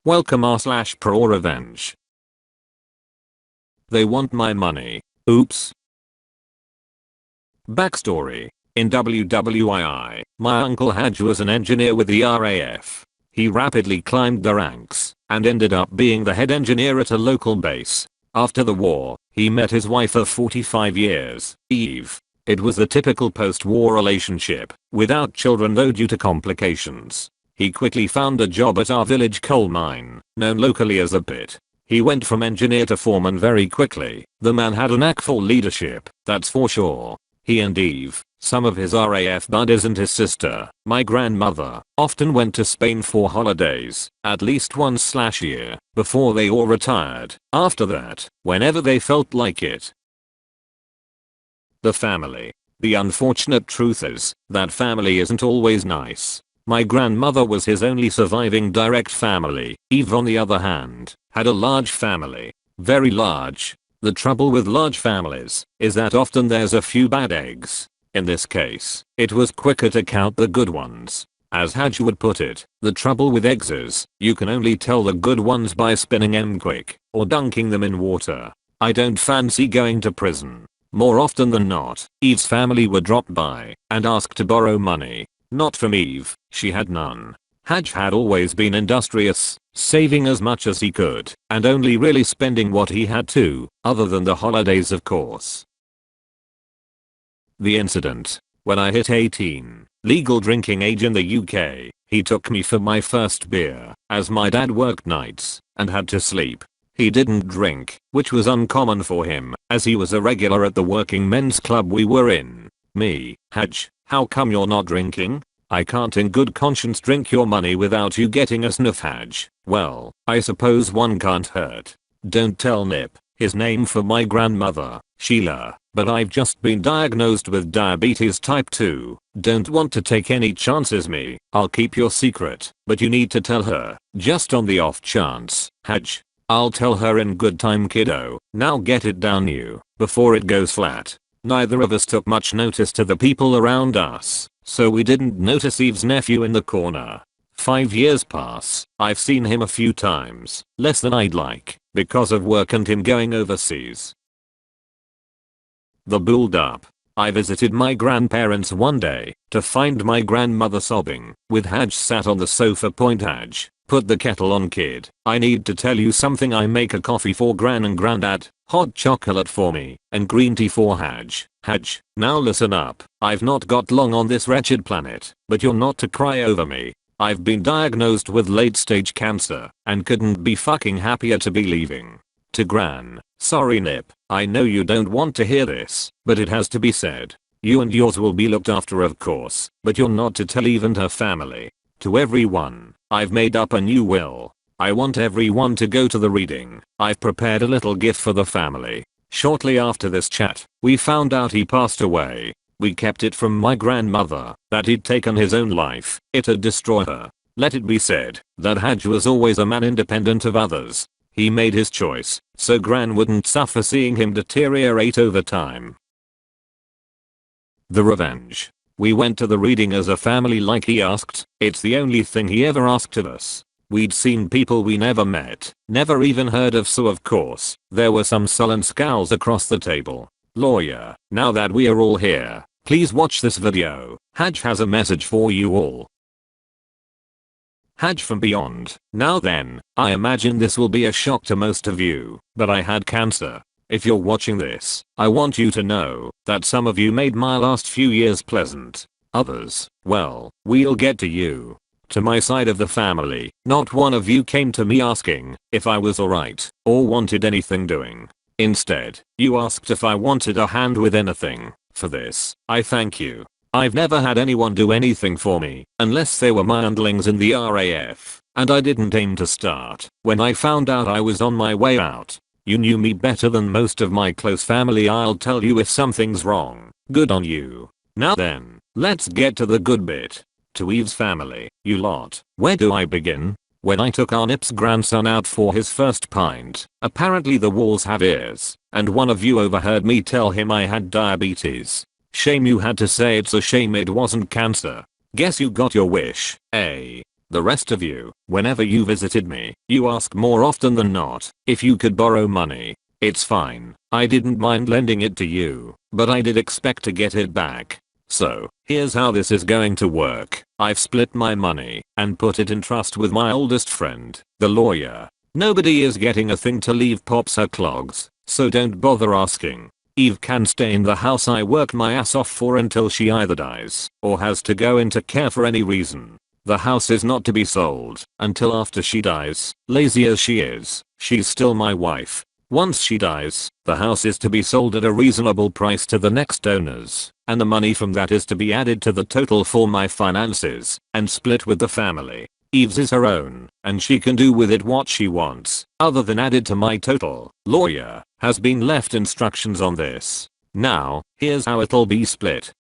Welcome r/Prorevenge. They want my money. Oops. Backstory. In WWII, my uncle Haj was an engineer with the RAF. He rapidly climbed the ranks and ended up being the head engineer at a local base. After the war, he met his wife of 45 years, Eve. It was the typical post-war relationship, without children though due to complications. He quickly found a job at our village coal mine, known locally as a pit. He went from engineer to foreman very quickly. The man had a knack for leadership, that's for sure. He and Eve, some of his RAF buddies and his sister, my grandmother, often went to Spain for holidays, at least once/year, before they all retired. After that, whenever they felt like it. The family. The unfortunate truth is that family isn't always nice. My grandmother was his only surviving direct family. Eve, on the other hand, had a large family. Very large. The trouble with large families is that often there's a few bad eggs. In this case, it was quicker to count the good ones. As Haj would put it, the trouble with eggs is, you can only tell the good ones by spinning them quick, or dunking them in water. I don't fancy going to prison. More often than not, Eve's family would drop by and ask to borrow money. Not from Eve, she had none. Haj had always been industrious, saving as much as he could, and only really spending what he had to, other than the holidays of course. The incident. When I hit 18, legal drinking age in the UK, he took me for my first beer, as my dad worked nights, and had to sleep. He didn't drink, which was uncommon for him, as he was a regular at the working men's club we were in. Me, Haj, how come you're not drinking? I can't in good conscience drink your money without you getting a sniff, Haj. Well, I suppose one can't hurt. Don't tell Nip, his name for my grandmother, Sheila, but I've just been diagnosed with diabetes type 2. Don't want to take any chances me. I'll keep your secret, but you need to tell her, just on the off chance. Haj. I'll tell her in good time, kiddo. Now get it down you, before it goes flat. Neither of us took much notice to the people around us, so we didn't notice Eve's nephew in the corner. 5 years pass, I've seen him a few times, less than I'd like, because of work and him going overseas. The build up. I visited my grandparents one day, to find my grandmother sobbing, with Haj sat on the sofa. Haj, put the kettle on, kid. I need to tell you something. I make a coffee for Gran and Grandad, hot chocolate for me, and green tea for Haj. Haj, now listen up. I've not got long on this wretched planet, but you're not to cry over me. I've been diagnosed with late stage cancer, and couldn't be fucking happier to be leaving. To Gran, sorry Nip, I know you don't want to hear this, but it has to be said. You and yours will be looked after of course, but you're not to tell Eve and her family. To everyone, I've made up a new will. I want everyone to go to the reading. I've prepared a little gift for the family. Shortly after this chat, we found out he passed away. We kept it from my grandmother that he'd taken his own life. It had destroyed her. Let it be said that Haj was always a man independent of others. He made his choice, so Gran wouldn't suffer seeing him deteriorate over time. The revenge. We went to the reading as a family like he asked. It's the only thing he ever asked of us. We'd seen people we never met, never even heard of, so of course, there were some sullen scowls across the table. Lawyer, now that we are all here, please watch this video. Haj has a message for you all. Haj from beyond. Now then, I imagine this will be a shock to most of you, but I had cancer. If you're watching this, I want you to know that some of you made my last few years pleasant. Others, well, we'll get to you. To my side of the family, not one of you came to me asking if I was alright or wanted anything doing. Instead, you asked if I wanted a hand with anything. For this, I thank you. I've never had anyone do anything for me unless they were my underlings in the RAF, and I didn't aim to start when I found out I was on my way out. You knew me better than most of my close family. I'll tell you if something's wrong. Good on you. Now then, let's get to the good bit. To Eve's family, you lot, where do I begin? When I took our Nip's grandson out for his first pint, apparently the walls have ears, and one of you overheard me tell him I had diabetes. Shame you had to say it's a shame it wasn't cancer. Guess you got your wish, eh? The rest of you, whenever you visited me, you ask more often than not if you could borrow money. It's fine, I didn't mind lending it to you, but I did expect to get it back. So, here's how this is going to work. I've split my money and put it in trust with my oldest friend, the lawyer. Nobody is getting a thing to leave Pops her clogs, so don't bother asking. Eve can stay in the house I work my ass off for until she either dies or has to go into care for any reason. The house is not to be sold until after she dies. Lazy as she is, she's still my wife. Once she dies, the house is to be sold at a reasonable price to the next owners, and the money from that is to be added to the total for my finances and split with the family. Eve's is her own, and she can do with it what she wants, other than add it to my total. Lawyer has been left instructions on this. Now, here's how it'll be split.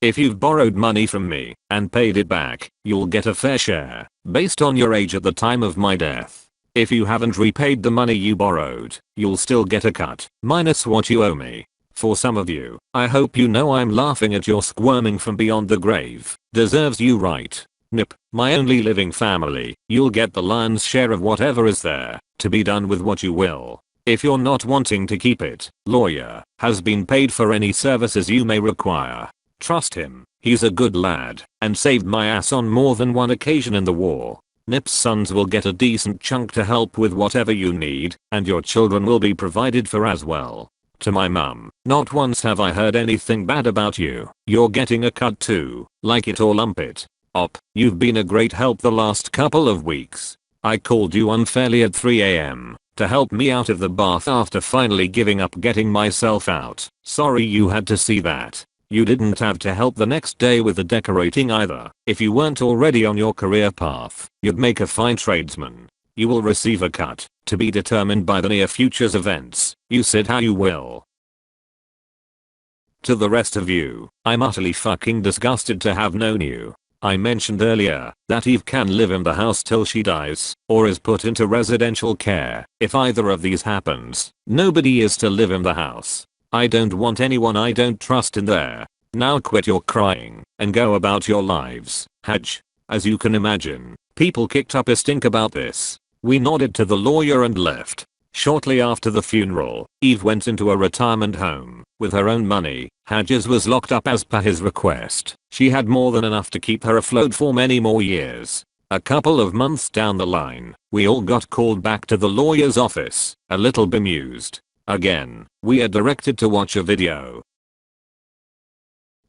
If you've borrowed money from me and paid it back, you'll get a fair share, based on your age at the time of my death. If you haven't repaid the money you borrowed, you'll still get a cut, minus what you owe me. For some of you, I hope you know I'm laughing at your squirming from beyond the grave. Deserves you right. Nip, my only living family, you'll get the lion's share of whatever is there, to be done with what you will. If you're not wanting to keep it, lawyer has been paid for any services you may require. Trust him, he's a good lad, and saved my ass on more than one occasion in the war. Nip's sons will get a decent chunk to help with whatever you need, and your children will be provided for as well. To my mum, not once have I heard anything bad about you. You're getting a cut too, like it or lump it. Op, you've been a great help the last couple of weeks. I called you unfairly at 3 AM to help me out of the bath after finally giving up getting myself out. Sorry you had to see that. You didn't have to help the next day with the decorating either. If you weren't already on your career path, you'd make a fine tradesman. You will receive a cut, to be determined by the near future's events. You said how you will. To the rest of you, I'm utterly fucking disgusted to have known you. I mentioned earlier that Eve can live in the house till she dies, or is put into residential care. If either of these happens, nobody is to live in the house. I don't want anyone I don't trust in there. Now quit your crying and go about your lives. Haj. As you can imagine, people kicked up a stink about this. We nodded to the lawyer and left. Shortly after the funeral, Eve went into a retirement home with her own money. Hadges was locked up as per his request. She had more than enough to keep her afloat for many more years. A couple of months down the line, we all got called back to the lawyer's office, a little bemused. Again, we are directed to watch a video.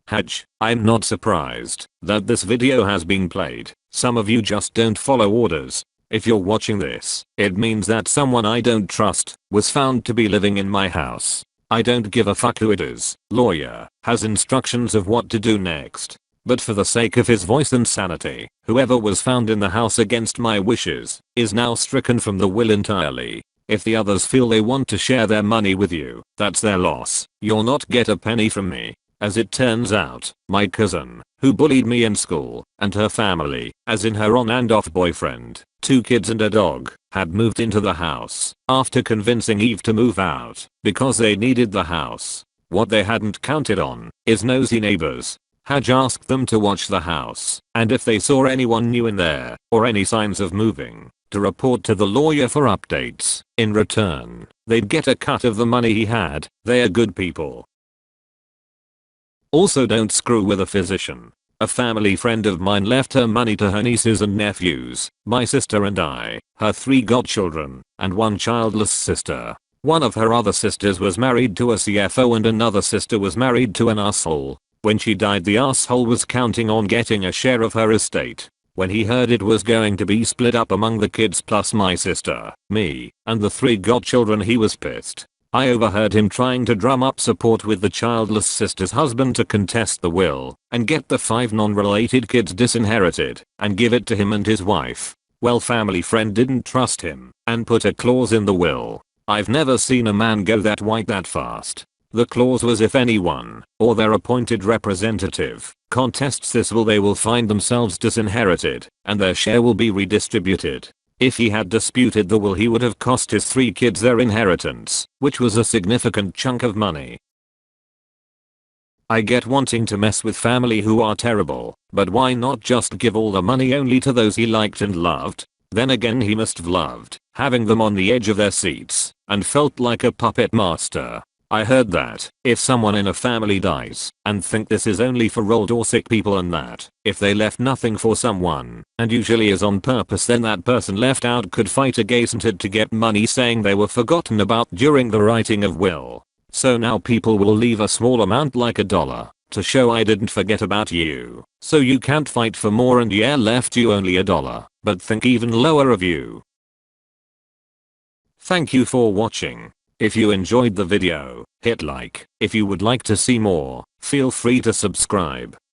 Haj, I'm not surprised that this video has been played. Some of you just don't follow orders. If you're watching this, it means that someone I don't trust was found to be living in my house. I don't give a fuck who it is. Lawyer has instructions of what to do next. But for the sake of his voice and sanity, whoever was found in the house against my wishes is now stricken from the will entirely. If the others feel they want to share their money with you, that's their loss. You'll not get a penny from me. As it turns out, my cousin, who bullied me in school, and her family, as in her on and off boyfriend, 2 kids and a dog, had moved into the house after convincing Eve to move out because they needed the house. What they hadn't counted on is nosy neighbors. Haj asked them to watch the house, and if they saw anyone new in there, or any signs of moving, to report to the lawyer for updates. In return, they'd get a cut of the money he had. They are good people. Also, don't screw with a physician. A family friend of mine left her money to her nieces and nephews, my sister and I, her 3 godchildren, and 1 childless sister. One of her other sisters was married to a CFO and another sister was married to an asshole. When she died, the asshole was counting on getting a share of her estate. When he heard it was going to be split up among the kids plus my sister, me, and the 3 godchildren, he was pissed. I overheard him trying to drum up support with the childless sister's husband to contest the will and get the 5 non-related kids disinherited and give it to him and his wife. Well, family friend didn't trust him and put a clause in the will. I've never seen a man go that white that fast. The clause was if anyone, or their appointed representative, contests this will, they will find themselves disinherited, and their share will be redistributed. If he had disputed the will, he would have cost his 3 kids their inheritance, which was a significant chunk of money. I get wanting to mess with family who are terrible, but why not just give all the money only to those he liked and loved? Then again, he must have loved having them on the edge of their seats and felt like a puppet master. I heard that if someone in a family dies and think this is only for old or sick people, and that if they left nothing for someone, and usually is on purpose, then that person left out could fight against it to get money, saying they were forgotten about during the writing of will. So now people will leave a small amount like $1 to show I didn't forget about you. So you can't fight for more, and yeah, left you only $1, but think even lower of you. Thank you for watching. If you enjoyed the video, hit like. If you would like to see more, feel free to subscribe.